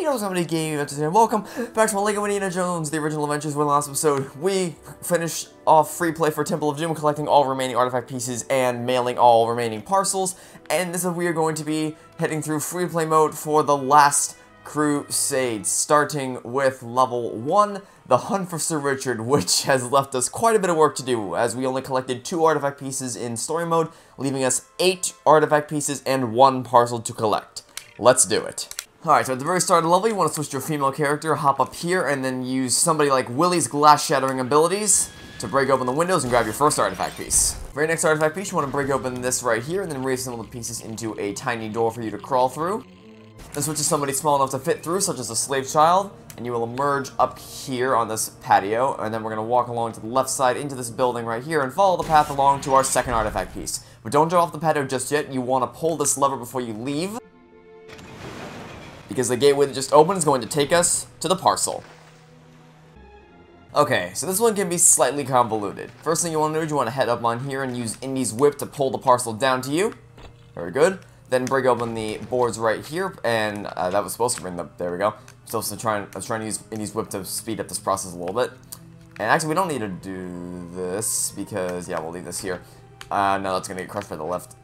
Yo, somebody gaming adventures here. Welcome back to my Lego Indiana Jones, the original adventures. Where in the last episode, we finished off free play for Temple of Doom, collecting all remaining artifact pieces and mailing all remaining parcels. And this is we are going to be heading through free play mode for the Last Crusade, starting with level 1, the Hunt for Sir Richard, which has left us quite a bit of work to do, as we only collected 2 artifact pieces in story mode, leaving us 8 artifact pieces and 1 parcel to collect. Let's do it. Alright, so at the very start of the level, you want to switch to a female character, hop up here, and then use somebody like Willie's glass-shattering abilities to break open the windows and grab your first artifact piece. Very next artifact piece, you want to break open this right here, and then reassemble the pieces into a tiny door for you to crawl through. Then switch to somebody small enough to fit through, such as a slave child, and you will emerge up here on this patio, and then we're going to walk along to the left side into this building right here, and follow the path along to our second artifact piece. But don't jump off the patio just yet, you want to pull this lever before you leave, because the gateway that just opened is going to take us to the parcel. Okay, so this one can be slightly convoluted. First thing you want to do is you want to head up on here and use Indy's whip to pull the parcel down to you. Very good. Then break open the boards right here, and that was supposed to bring the, there we go. I was trying to use Indy's whip to speed up this process a little bit. And actually we don't need to do this, because, yeah, we'll leave this here. No, that's going to get crushed by the left.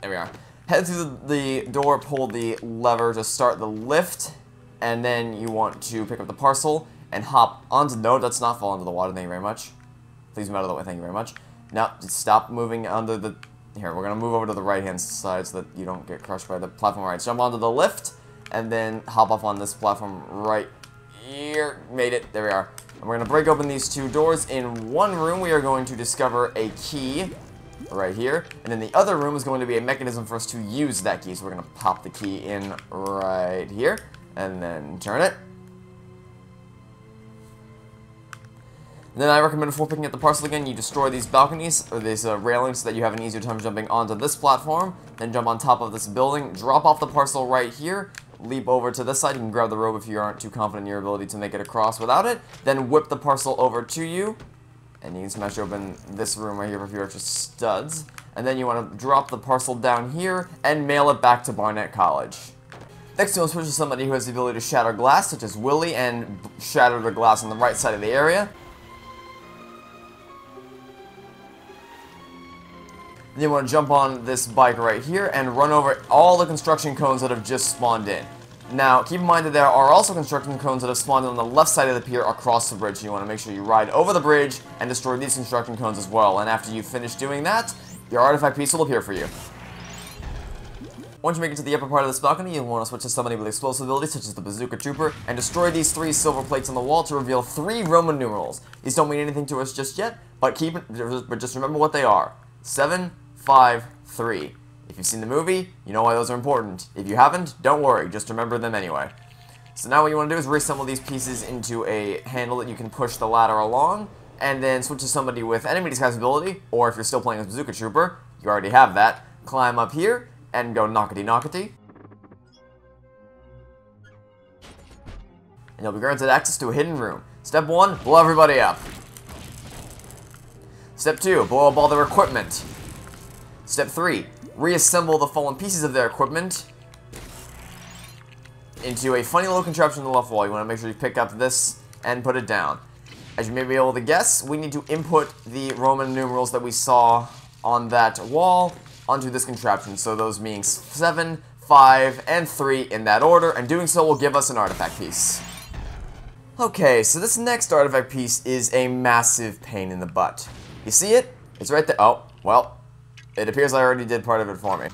There we are. Head through the door, pull the lever to start the lift, and then you want to pick up the parcel and hop onto, no, let's not fall into the water, thank you very much. Please move out of the way, thank you very much. Now, just stop moving under the, here, we're going to move over to the right-hand side so that you don't get crushed by the platform. Right, jump onto the lift, and then hop off on this platform right here. Made it, there we are. And we're going to break open these 2 doors. In one room, we are going to discover a key right here, and in the other room is going to be a mechanism for us to use that key. So we're going to pop the key in right here, and then turn it. And then I recommend before picking up the parcel again, you destroy these balconies, or these railings, so that you have an easier time jumping onto this platform. Then jump on top of this building, drop off the parcel right here, leap over to this side. You can grab the rope if you aren't too confident in your ability to make it across without it. Then whip the parcel over to you. And you can smash open this room right here for a few extra studs. And then you want to drop the parcel down here and mail it back to Barnett College. Next, you'll switch to somebody who has the ability to shatter glass, such as Willie, and shatter the glass on the right side of the area. Then you want to jump on this bike right here and run over all the construction cones that have just spawned in. Now, keep in mind that there are also construction cones that have spawned on the left side of the pier across the bridge. So you want to make sure you ride over the bridge and destroy these construction cones as well. And after you finish doing that, your artifact piece will appear for you. Once you make it to the upper part of this balcony, you'll want to switch to somebody with explosive abilities, such as the Bazooka Trooper, and destroy these 3 silver plates on the wall to reveal 3 Roman numerals. These don't mean anything to us just yet, but just remember what they are. 7, 5, 3. If you've seen the movie, you know why those are important. If you haven't, don't worry, just remember them anyway. So now what you want to do is reassemble these pieces into a handle that you can push the ladder along, and then switch to somebody with enemy disguise ability, or if you're still playing as Bazooka Trooper, you already have that. Climb up here, and go knockety-knockety. And you'll be granted access to a hidden room. Step 1, blow everybody up. Step 2, blow up all their equipment. Step 3, reassemble the fallen pieces of their equipment into a funny little contraption on the left wall. You want to make sure you pick up this and put it down. As you may be able to guess, we need to input the Roman numerals that we saw on that wall onto this contraption. So those being 7, 5, and 3 in that order, and doing so will give us an artifact piece. Okay, so this next artifact piece is a massive pain in the butt. You see it? It's right there. Oh, well, it appears I already did part of it for me.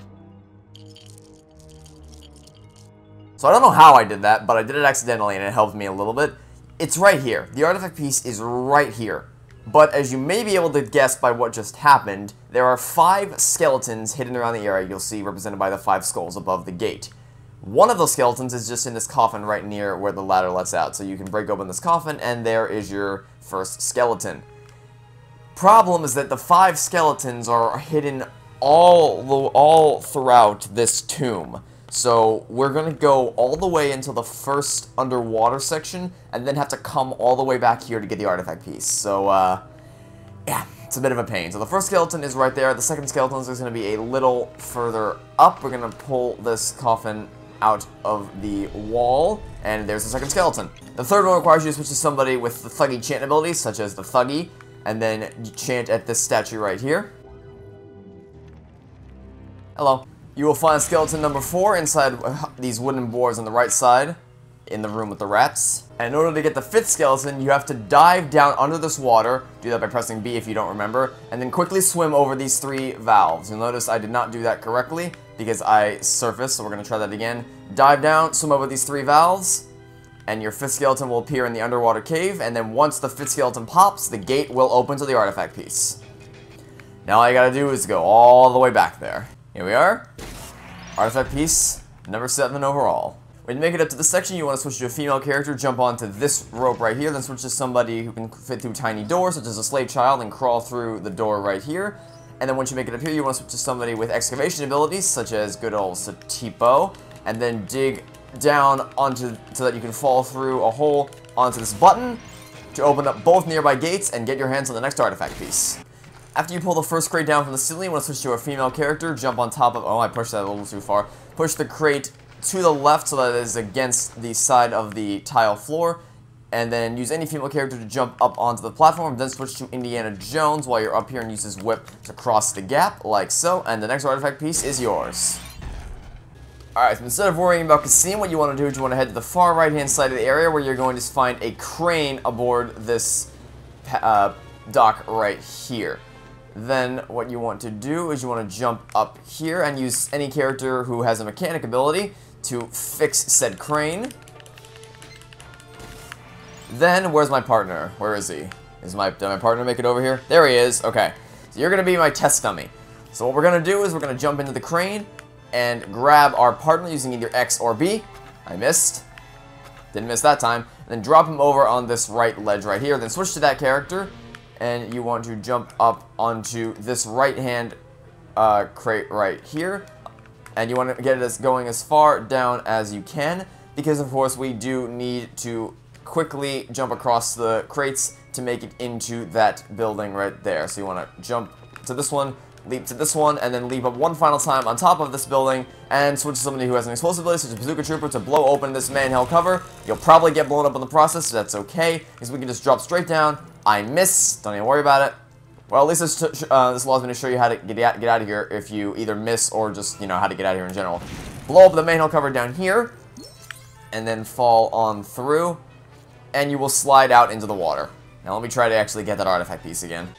So I don't know how I did that, but I did it accidentally and it helped me a little bit. It's right here. The artifact piece is right here. But as you may be able to guess by what just happened, there are 5 skeletons hidden around the area you'll see represented by the 5 skulls above the gate. One of those skeletons is just in this coffin right near where the ladder lets out. So you can break open this coffin and there is your first skeleton. Problem is that the 5 skeletons are hidden all throughout this tomb. So we're going to go all the way into the first underwater section and then have to come all the way back here to get the artifact piece. So, yeah, it's a bit of a pain. So the first skeleton is right there. The second skeleton is going to be a little further up. We're going to pull this coffin out of the wall, and there's the second skeleton. The third one requires you to switch to somebody with the Thuggy chant abilities, such as the Thuggy, and then you chant at this statue right here. Hello. You will find skeleton number 4 inside these wooden boards on the right side, in the room with the rats. And in order to get the 5th skeleton, you have to dive down under this water, do that by pressing B if you don't remember, and then quickly swim over these 3 valves. You'll notice I did not do that correctly, because I surfaced, so we're going to try that again. Dive down, swim over these 3 valves, and your 5th skeleton will appear in the underwater cave, and then once the 5th skeleton pops, the gate will open to the artifact piece. Now all you gotta do is go all the way back there. Here we are. Artifact piece, number 7 overall. When you make it up to this section, you want to switch to a female character, jump onto this rope right here, then switch to somebody who can fit through tiny doors, such as a slave child, and crawl through the door right here. And then once you make it up here, you want to switch to somebody with excavation abilities, such as good old Satipo, and then dig down onto so that you can fall through a hole onto this button to open up both nearby gates and get your hands on the next artifact piece. After you pull the first crate down from the ceiling, you want to switch to a female character, jump on top of... Oh, I pushed that a little too far. Push the crate to the left so that it is against the side of the tile floor, and then use any female character to jump up onto the platform, then switch to Indiana Jones while you're up here and use his whip to cross the gap, like so, and the next artifact piece is yours. Alright, so instead of worrying about Casino, what you want to do is you want to head to the far right-hand side of the area where you're going to find a crane aboard this dock right here. Then what you want to do is you want to jump up here and use any character who has a mechanic ability to fix said crane. Then, where's my partner? Where is he? Did my partner make it over here? There he is. Okay. So you're going to be my test dummy. So what we're going to do is we're going to jump into the crane and grab our partner using either X or B. I missed. Didn't miss that time. Then drop him over on this right ledge right here. Then switch to that character. And you want to jump up onto this right-hand crate right here. And you want to get it going as far down as you can, because of course we do need to quickly jump across the crates to make it into that building right there. So you want to jump to this one, leap to this one, and then leap up one final time on top of this building, and switch to somebody who has an explosive ability, such as Bazooka Trooper, to blow open this manhole cover. You'll probably get blown up in the process, so that's okay, because we can just drop straight down. I miss. Don't even worry about it. Well, at least this allows me to show you how to get out of here if you either miss or just, you know, how to get out of here in general. Blow up the manhole cover down here, and then fall on through, and you will slide out into the water. Now let me try to actually get that artifact piece again.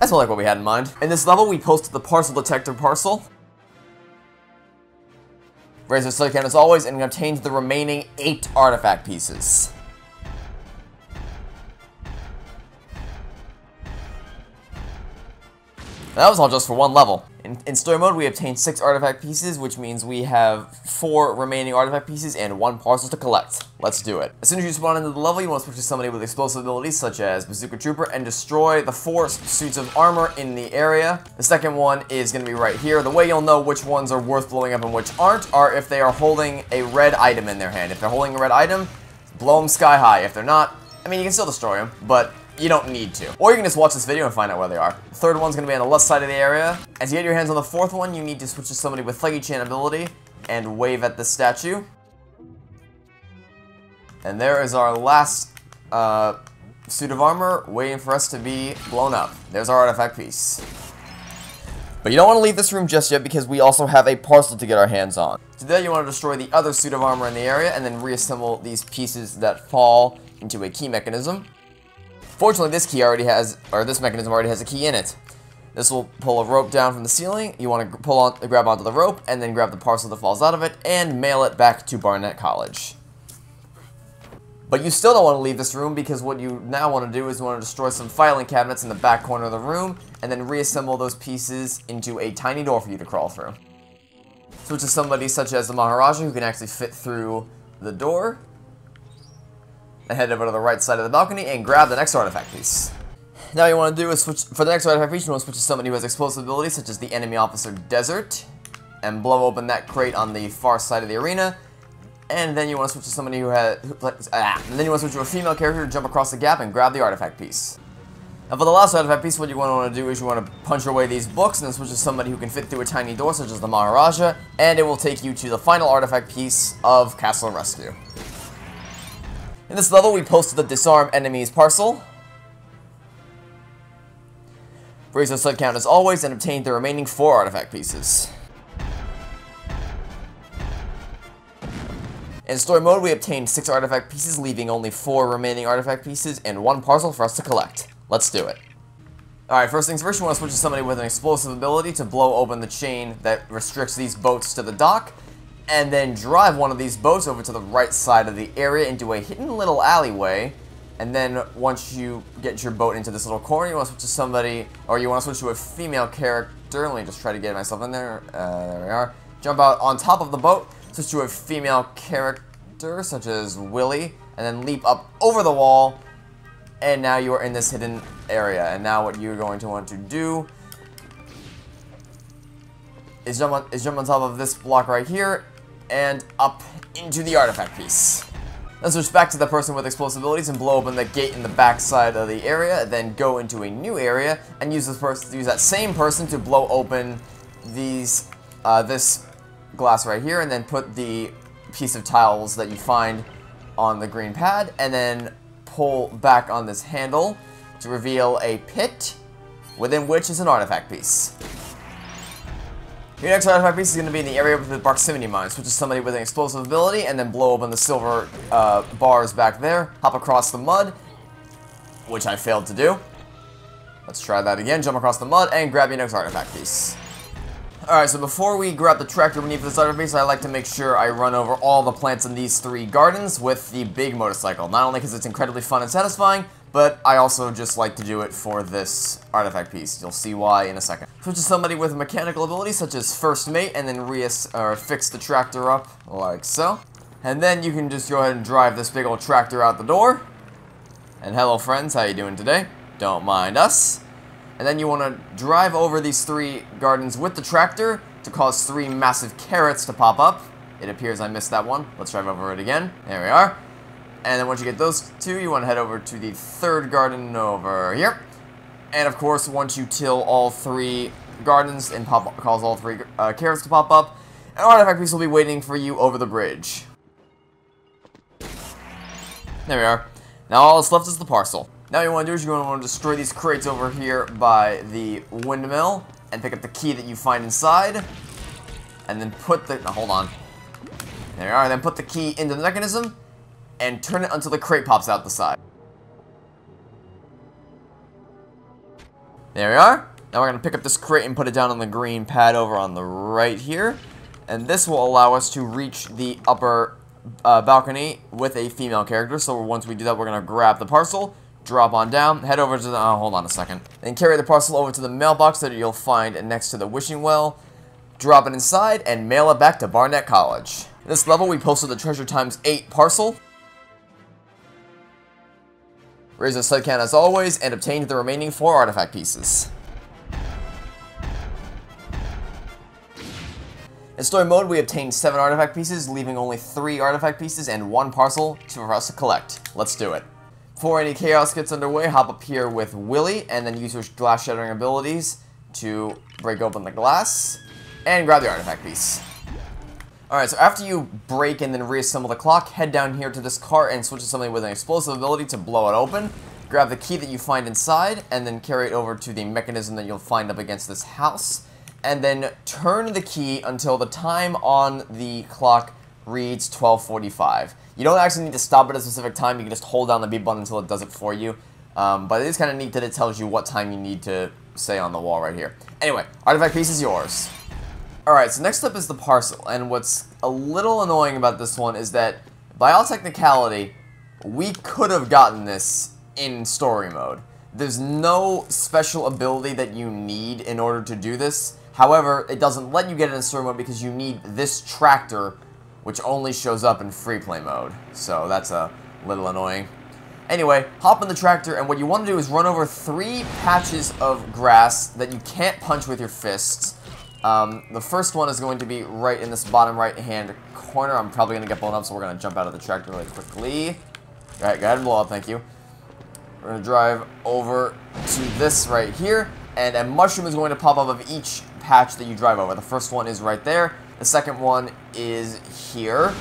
That's more like what we had in mind. In this level, we posted the parcel detector parcel. Raise the silicon as always, and obtained the remaining 8 artifact pieces. That was all just for one level. In story mode, we obtained 6 artifact pieces, which means we have 4 remaining artifact pieces and 1 parcel to collect. Let's do it. As soon as you spawn into the level, you want to switch to somebody with explosive abilities, such as Bazooka Trooper, and destroy the 4 suits of armor in the area. The second one is going to be right here. The way you'll know which ones are worth blowing up and which aren't are if they are holding a red item in their hand. If they're holding a red item, blow them sky high. If they're not, I mean, you can still destroy them, but you don't need to. Or you can just watch this video and find out where they are. The third one's going to be on the left side of the area. As you get your hands on the 4th one, you need to switch to somebody with Thuggy Chan ability and wave at the statue. And there is our last suit of armor waiting for us to be blown up. There's our artifact piece. But you don't want to leave this room just yet because we also have a parcel to get our hands on. To do that, you want to destroy the other suit of armor in the area and then reassemble these pieces that fall into a key mechanism. Fortunately, this mechanism already has a key in it. This will pull a rope down from the ceiling. You want to grab onto the rope, and then grab the parcel that falls out of it, and mail it back to Barnett College. But you still don't want to leave this room, because what you now want to do is you want to destroy some filing cabinets in the back corner of the room, and then reassemble those pieces into a tiny door for you to crawl through. Switch to somebody such as the Maharaja, who can actually fit through the door. And head over to the right side of the balcony and grab the next artifact piece. Now you want to do is switch, for the next artifact piece, you want to switch to somebody who has explosive abilities, such as the enemy officer Desert, and blow open that crate on the far side of the arena. And then you want to switch to somebody who has, and then you want to switch to a female character to jump across the gap and grab the artifact piece. Now for the last artifact piece, what you want to do is you want to punch away these books and then switch to somebody who can fit through a tiny door, such as the Maharaja, and it will take you to the final artifact piece of Castle Rescue. In this level, we posted the Disarm Enemies parcel, raise our stud count as always, and obtain the remaining 4 artifact pieces. In story mode, we obtained 6 artifact pieces, leaving only 4 remaining artifact pieces and 1 parcel for us to collect. Let's do it. Alright, first things first, you want to switch to somebody with an explosive ability to blow open the chain that restricts these boats to the dock, and then drive one of these boats over to the right side of the area into a hidden little alleyway, and then once you get your boat into this little corner, you want to switch to somebody, or you want to switch to a female character. Let me just try to get myself in there. There we are. Jump out on top of the boat, switch to a female character, such as Willy, and then leap up over the wall, and now you are in this hidden area. And now what you're going to want to do is jump on top of this block right here, and up into the artifact piece. Then switch back to the person with explosive abilities and blow open the gate in the back side of the area, then go into a new area and use that same person to blow open these this glass right here, and then put the piece of tiles that you find on the green pad, and then pull back on this handle to reveal a pit within which is an artifact piece. Your next artifact piece is going to be in the area with the proximity mines, which is somebody with an explosive ability, and then blow open the silver bars back there, hop across the mud, which I failed to do. Let's try that again, jump across the mud, and grab your next artifact piece. Alright, so before we grab the tractor beneath this artifact piece, I like to make sure I run over all the plants in these 3 gardens with the big motorcycle. Not only because it's incredibly fun and satisfying, but I also just like to do it for this artifact piece. You'll see why in a second. Switch to somebody with mechanical abilities such as First Mate, and then fix the tractor up like so. And then you can just go ahead and drive this big old tractor out the door. And hello friends, how you doing today? Don't mind us. And then you want to drive over these 3 gardens with the tractor to cause 3 massive carrots to pop up. It appears I missed that one. Let's drive over it again. There we are. And then once you get those 2, you want to head over to the 3rd garden over here. And of course, once you till all 3 gardens and cause all 3 carrots to pop up, an artifact piece will be waiting for you over the bridge. There we are. Now all that's left is the parcel. Now what you want to do is you're going to want to destroy these crates over here by the windmill and pick up the key that you find inside, and then put the hold on. There you are. Then put the key into the mechanism and turn it until the crate pops out the side. There we are. Now we're going to pick up this crate and put it down on the green pad over on the right here, and this will allow us to reach the upper balcony with a female character. So once we do that, we're going to grab the parcel, drop on down, head over to the, hold on a second. Then carry the parcel over to the mailbox that you'll find next to the wishing well, drop it inside, and mail it back to Barnett College. In this level, we posted the treasure ×8 parcel, raise the stud count as always, and obtained the remaining 4 artifact pieces. In story mode, we obtained 7 artifact pieces, leaving only 3 artifact pieces and 1 parcel for us to collect. Let's do it. Before any chaos gets underway, hop up here with Willy, and then use your glass shattering abilities to break open the glass, and grab the artifact piece. Alright, so after you break and then reassemble the clock, head down here to this cart and switch to something with an explosive ability to blow it open. Grab the key that you find inside, and then carry it over to the mechanism that you'll find up against this house. And then turn the key until the time on the clock reads 12:45. You don't actually need to stop at a specific time, you can just hold down the B button until it does it for you. But it is kind of neat that it tells you what time you need to say on the wall right here. Anyway, artifact piece is yours. Alright, so next up is the parcel, and what's a little annoying about this one is that, by all technicality, we could have gotten this in story mode. There's no special ability that you need in order to do this. However, it doesn't let you get it in story mode because you need this tractor, which only shows up in free play mode. So that's a little annoying. Anyway, hop in the tractor, and what you want to do is run over 3 patches of grass that you can't punch with your fists. The first one is going to be right in this bottom right-hand corner. I'm probably going to get blown up, so we're going to jump out of the tractor really quickly. Alright, go ahead and blow up, thank you. We're going to drive over to this right here, and a mushroom is going to pop up of each patch that you drive over. The first one is right there, the second one is here,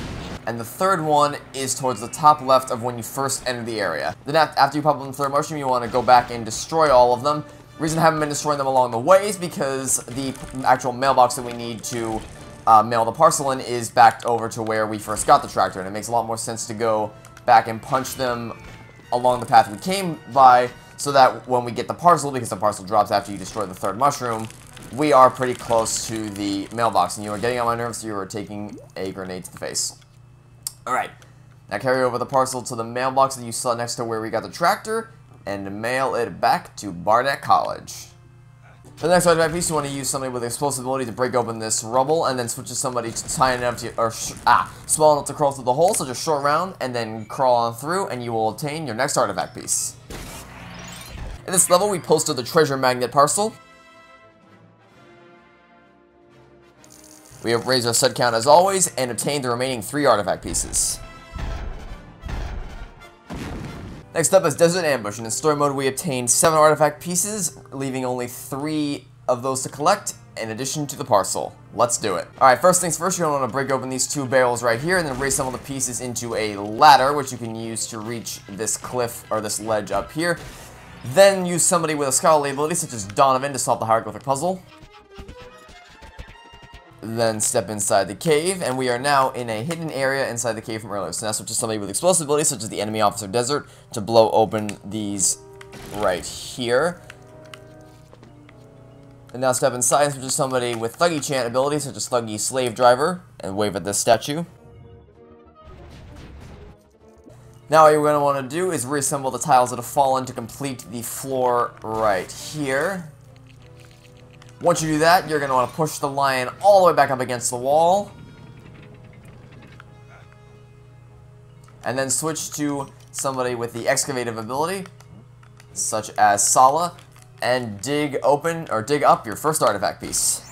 and the third one is towards the top left of when you first enter the area. Then after you pop up the third mushroom, you want to go back and destroy all of them. The reason I haven't been destroying them along the way is because the actual mailbox that we need to mail the parcel in is backed over to where we first got the tractor, and it makes a lot more sense to go back and punch them along the path we came by, so that when we get the parcel, because the parcel drops after you destroy the third mushroom, we are pretty close to the mailbox, and you are getting on my nerves, so you are taking a grenade to the face. Alright, now carry over the parcel to the mailbox that you saw next to where we got the tractor, and mail it back to Barnett College. For the next artifact piece, you want to use something with explosive ability to break open this rubble, and then switch to somebody tiny enough to, or small enough to crawl through the hole, so just short round, and then crawl on through, and you will obtain your next artifact piece. In this level, we posted the treasure magnet parcel. We have raised our set count as always, and obtained the remaining 3 artifact pieces. Next up is Desert Ambush. In story mode, we obtained 7 artifact pieces, leaving only 3 of those to collect, in addition to the parcel. Let's do it. Alright, first things first, you're going to want to break open these 2 barrels right here, and then raise some of the pieces into a ladder, which you can use to reach this cliff, or this ledge up here. Then use somebody with a scholarly ability, such as Donovan, to solve the hieroglyphic puzzle. Then step inside the cave, and we are now in a hidden area inside the cave from earlier. So now switch to somebody with explosive abilities, such as the enemy officer Desert, to blow open these right here. And now step inside and switch to somebody with Thuggy Chant abilities, such as Thuggy Slave Driver, and wave at this statue. Now what you're going to want to do is reassemble the tiles that have fallen to complete the floor right here. Once you do that, you're going to want to push the lion all the way back up against the wall. And then switch to somebody with the excavative ability, such as Sala, and dig up your first artifact piece.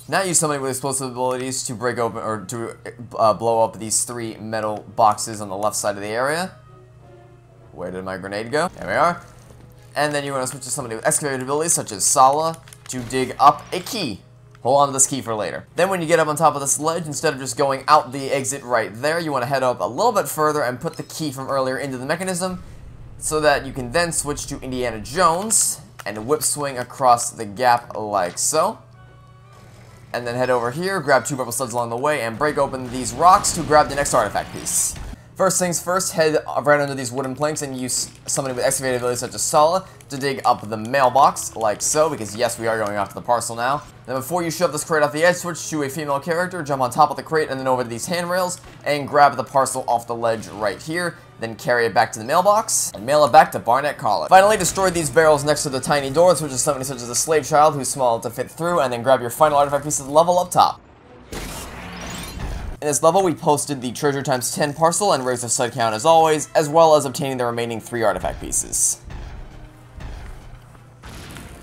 Now use somebody with explosive abilities to break open, or to blow up these 3 metal boxes on the left side of the area. Where did my grenade go? There we are. And then you want to switch to somebody with excavated abilities, such as Sala, to dig up a key. Hold on to this key for later. Then when you get up on top of this ledge, instead of just going out the exit right there, you want to head up a little bit further and put the key from earlier into the mechanism, so that you can then switch to Indiana Jones and whip swing across the gap like so. And then head over here, grab 2 purple studs along the way, and break open these rocks to grab the next artifact piece. First things first, head right under these wooden planks and use somebody with excavated abilities such as Sala to dig up the mailbox, like so, because yes, we are going after the parcel now. Then before you shove this crate off the edge, switch to a female character, jump on top of the crate and then over to these handrails, and grab the parcel off the ledge right here, then carry it back to the mailbox, and mail it back to Barnett College. Finally, destroy these barrels next to the tiny doors, which is somebody such as a slave child who's small enough to fit through, and then grab your final artifact piece of the level up top. In this level, we posted the treasure times 10 parcel and raised the set count as always, as well as obtaining the remaining 3 artifact pieces.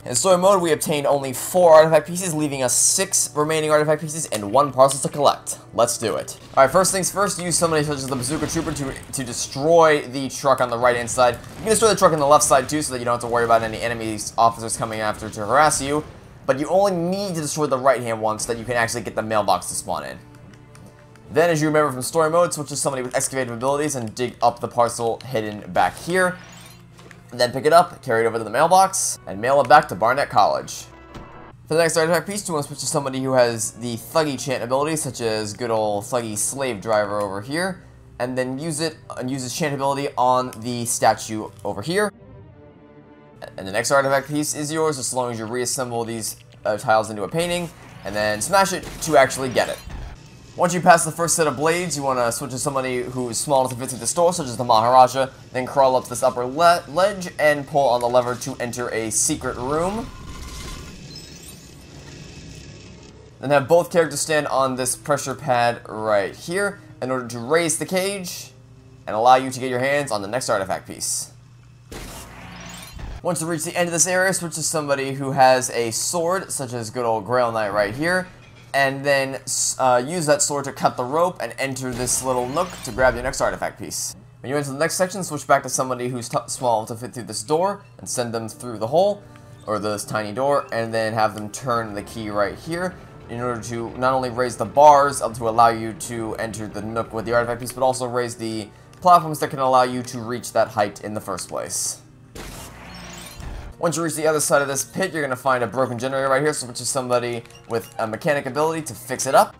In story mode, we obtained only 4 artifact pieces, leaving us 6 remaining artifact pieces and 1 parcel to collect. Let's do it. Alright, first things first, use somebody such as the Bazooka Trooper to destroy the truck on the right-hand side. You can destroy the truck on the left side too, so that you don't have to worry about any enemies, officers coming after to harass you. But you only need to destroy the right-hand one so that you can actually get the mailbox to spawn in. Then, as you remember from story mode, switch to somebody with excavative abilities and dig up the parcel hidden back here. Then pick it up, carry it over to the mailbox, and mail it back to Barnett College. For the next artifact piece, you want to switch to somebody who has the Thuggy Chant ability, such as good old Thuggy Slave Driver over here, and then use his chant ability on the statue over here. And the next artifact piece is yours, as long as you reassemble these tiles into a painting, and then smash it to actually get it. Once you pass the first set of blades, you want to switch to somebody who is small enough to fit through the door, such as the Maharaja, then crawl up this upper ledge and pull on the lever to enter a secret room. Then have both characters stand on this pressure pad right here in order to raise the cage and allow you to get your hands on the next artifact piece. Once you reach the end of this area, switch to somebody who has a sword, such as good old Grail Knight right here, and then use that sword to cut the rope and enter this little nook to grab your next artifact piece. When you enter the next section, switch back to somebody who's small enough to fit through this door, and send them through the hole, or this tiny door, and then have them turn the key right here, in order to not only raise the bars up to allow you to enter the nook with the artifact piece, but also raise the platforms that can allow you to reach that height in the first place. Once you reach the other side of this pit, you're going to find a broken generator right here, so which is somebody with a mechanic ability to fix it up.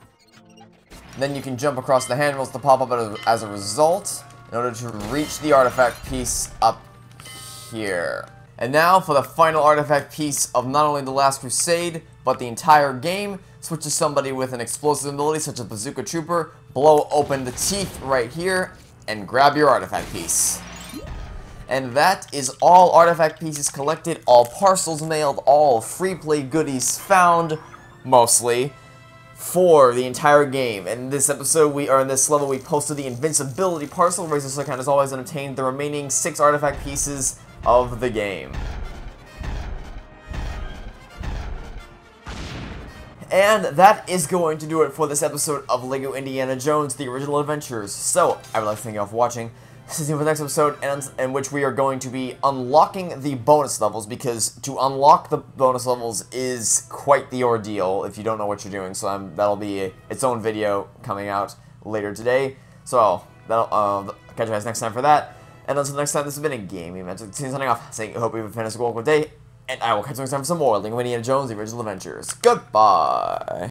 Then you can jump across the handrails to pop up as a result, in order to reach the artifact piece up here. And now for the final artifact piece of not only the Last Crusade, but the entire game, switch to somebody with an explosive ability such as Bazooka Trooper, blow open the teeth right here, and grab your artifact piece. And that is all artifact pieces collected, all parcels mailed, all free play goodies found, mostly, for the entire game. And in this episode, in this level, we posted the invincibility parcel. Razor Slick Hand has always obtained the remaining 6 artifact pieces of the game. And that is going to do it for this episode of LEGO Indiana Jones: The Original Adventures. So, I would like to thank you all for watching. Stay tuned for the next episode, in which we are going to be unlocking the bonus levels, because to unlock the bonus levels is quite the ordeal if you don't know what you're doing. So that'll be its own video coming out later today. So, that'll catch you guys next time for that. And until next time, this has been a Gaming Magic. Signing off, saying I hope you have a fantastic, wonderful day, and I will catch you next time for some more LEGO Indiana Jones: The Original Adventures. Goodbye!